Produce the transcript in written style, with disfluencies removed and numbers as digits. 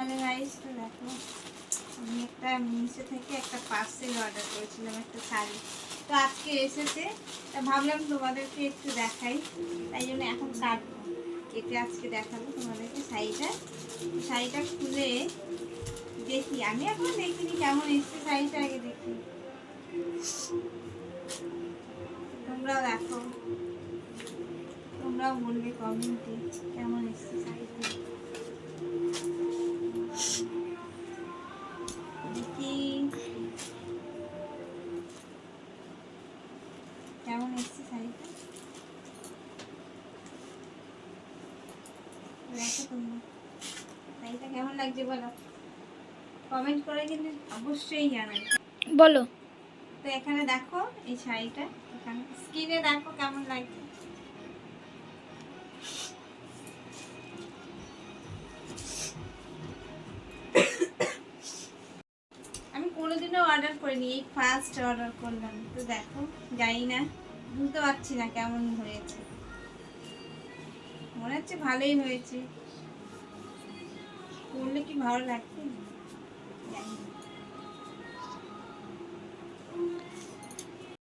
Hello guys, তো দেখো আমি একটা মিশো থেকে একটা পার্সেল অর্ডার করেছিলাম, একটা শাড়ি। তো আজকে এসেছে, তা ভাবলাম তোমাদেরকে একটু দেখাই, তাই জন্য এখন কাটবো, কেটে আজকে দেখাবো তোমাদেরকে শাড়িটা। শাড়িটা খুলে দেখি, আমি এখন দেখিনি কেমন এসছে শাড়িটা, আগে দেখি, তোমরাও দেখো, তোমরাও বলবে কমেন্টে কেমন এসছে শাড়িটা। দেখি কেমন এসছে শাড়িটা, দেখো তোমরা শাড়িটা কেমন লাগছে বলো, কমেন্ট করে কিন্তু অবশ্যই জানাবে। বলো। তো এখানে দেখো এই শাড়িটা, এখানে স্ক্রিনে দেখো কেমন লাগছে। আমি কোনোদিনও অর্ডার করিনি, এই ফার্স্ট অর্ডার করলাম। তো দেখো, জানি না, বুঝতে পারছি না কেমন হয়েছে, মনে হচ্ছে ভালোই হয়েছে, করলে কি ভালো লাগবে জানি না।